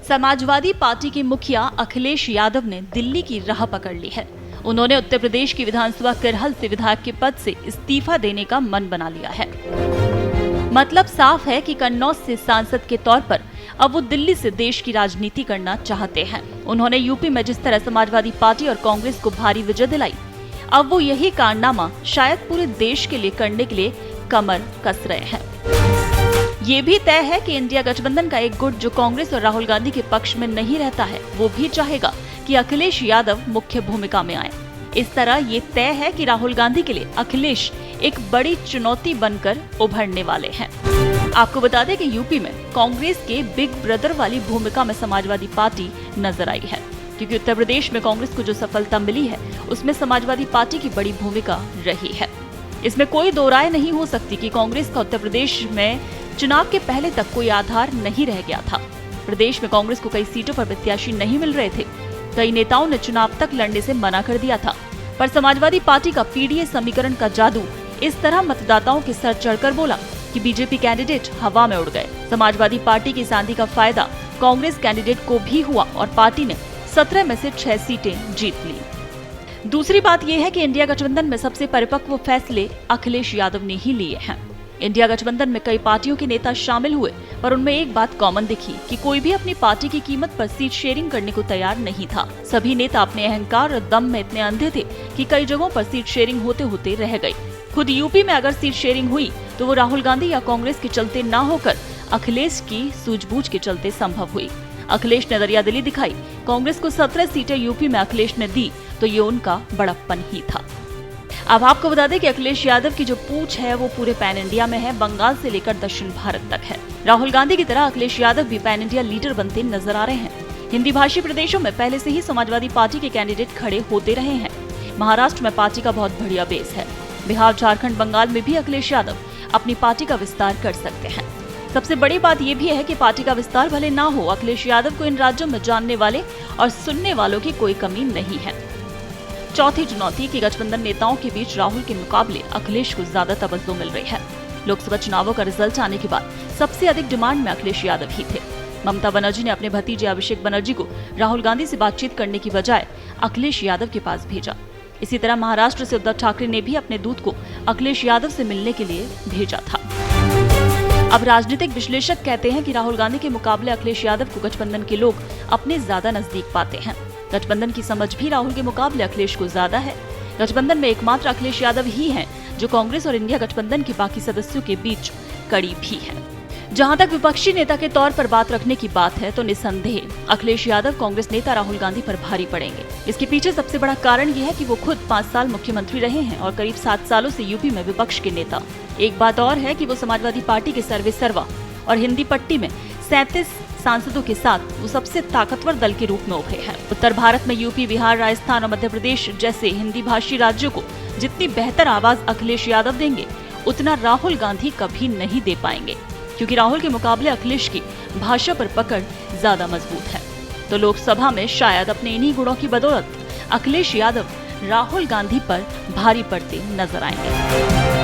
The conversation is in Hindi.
समाजवादी पार्टी के मुखिया अखिलेश यादव ने दिल्ली की राह पकड़ ली है। उन्होंने उत्तर प्रदेश की विधानसभा करहल से विधायक के पद से इस्तीफा देने का मन बना लिया है। मतलब साफ है कि कन्नौज से सांसद के तौर पर अब वो दिल्ली से देश की राजनीति करना चाहते हैं। उन्होंने यूपी में जिस तरह समाजवादी पार्टी और कांग्रेस को भारी विजय दिलाई, अब वो यही कारनामा शायद पूरे देश के लिए करने के लिए कमर कस रहे हैं। ये भी तय है कि इंडिया गठबंधन का एक गुट जो कांग्रेस और राहुल गांधी के पक्ष में नहीं रहता है, वो भी चाहेगा कि अखिलेश यादव मुख्य भूमिका में आए। इस तरह ये तय है कि राहुल गांधी के लिए अखिलेश एक बड़ी चुनौती बनकर उभरने वाले हैं। आपको बता दें कि यूपी में कांग्रेस के बिग ब्रदर वाली भूमिका में समाजवादी पार्टी नजर आई है, क्योंकि उत्तर प्रदेश में कांग्रेस को जो सफलता मिली है उसमें समाजवादी पार्टी की बड़ी भूमिका रही है। इसमें कोई दो राय नहीं हो सकती कि कांग्रेस का उत्तर प्रदेश में चुनाव के पहले तक कोई आधार नहीं रह गया था। प्रदेश में कांग्रेस को कई सीटों पर प्रत्याशी नहीं मिल रहे थे। कई नेताओं ने चुनाव तक लड़ने से मना कर दिया था, पर समाजवादी पार्टी का पीडीए समीकरण का जादू इस तरह मतदाताओं के सर चढ़कर बोला कि बीजेपी कैंडिडेट हवा में उड़ गए। समाजवादी पार्टी की आंधी का फायदा कांग्रेस कैंडिडेट को भी हुआ और पार्टी ने 17 में से 6 सीटें जीत ली। दूसरी बात यह है कि इंडिया गठबंधन में सबसे परिपक्व फैसले अखिलेश यादव ने ही लिए हैं। इंडिया गठबंधन में कई पार्टियों के नेता शामिल हुए, पर उनमें एक बात कॉमन दिखी कि कोई भी अपनी पार्टी की कीमत पर सीट शेयरिंग करने को तैयार नहीं था। सभी नेता अपने अहंकार और दम में इतने अंधे थे कि कई जगहों पर सीट शेयरिंग होते होते रह गई। खुद यूपी में अगर सीट शेयरिंग हुई तो वो राहुल गांधी या कांग्रेस के चलते न होकर अखिलेश की सूझबूझ के चलते संभव हुई। अखिलेश ने दरियादिली दिखाई। कांग्रेस को 17 सीटें यूपी में अखिलेश ने दी तो ये उनका बड़प्पन ही था। अब आपको बता दें कि अखिलेश यादव की जो पूछ है वो पूरे पैन इंडिया में है, बंगाल से लेकर दक्षिण भारत तक है। राहुल गांधी की तरह अखिलेश यादव भी पैन इंडिया लीडर बनते नजर आ रहे हैं। हिंदी भाषी प्रदेशों में पहले से ही समाजवादी पार्टी के कैंडिडेट खड़े होते रहे हैं। महाराष्ट्र में पार्टी का बहुत बढ़िया बेस है। बिहार, झारखंड, बंगाल में भी अखिलेश यादव अपनी पार्टी का विस्तार कर सकते हैं। सबसे बड़ी बात यह भी है कि पार्टी का विस्तार भले ना हो, अखिलेश यादव को इन राज्यों में जानने वाले और सुनने वालों की कोई कमी नहीं है। चौथी चुनौती की गठबंधन नेताओं के बीच राहुल के मुकाबले अखिलेश को ज्यादा तवज्जो मिल रही है। लोकसभा चुनावों का रिजल्ट आने के बाद सबसे अधिक डिमांड में अखिलेश यादव ही थे। ममता बनर्जी ने अपने भतीजे अभिषेक बनर्जी को राहुल गांधी से बातचीत करने की बजाय अखिलेश यादव के पास भेजा। इसी तरह महाराष्ट्र से उद्धव ठाकरे ने भी अपने दूत को अखिलेश यादव से मिलने के लिए भेजा था। अब राजनीतिक विश्लेषक कहते हैं कि राहुल गांधी के मुकाबले अखिलेश यादव को गठबंधन के लोग अपने ज्यादा नजदीक पाते हैं। गठबंधन की समझ भी राहुल के मुकाबले अखिलेश को ज्यादा है। गठबंधन में एकमात्र अखिलेश यादव ही हैं जो कांग्रेस और इंडिया गठबंधन के बाकी सदस्यों के बीच कड़ी भी है। जहां तक विपक्षी नेता के तौर पर बात रखने की बात है तो निसंदेह अखिलेश यादव कांग्रेस नेता राहुल गांधी पर भारी पड़ेंगे। इसके पीछे सबसे बड़ा कारण यह है कि वो खुद 5 साल मुख्यमंत्री रहे हैं और करीब 7 सालों से यूपी में विपक्ष के नेता। एक बात और है कि वो समाजवादी पार्टी के सर्वे सर्वा और हिंदी पट्टी में 37 सांसदों के साथ वो सबसे ताकतवर दल के रूप में उभरे हैं। उत्तर भारत में यूपी, बिहार, राजस्थान और मध्य प्रदेश जैसे हिंदी भाषी राज्यों को जितनी बेहतर आवाज अखिलेश यादव देंगे, उतना राहुल गांधी कभी नहीं दे पाएंगे, क्योंकि राहुल के मुकाबले अखिलेश की भाषा पर पकड़ ज्यादा मजबूत है। तो लोकसभा में शायद अपने इन्हीं गुणों की बदौलत अखिलेश यादव राहुल गांधी पर भारी पड़ते नजर आएंगे।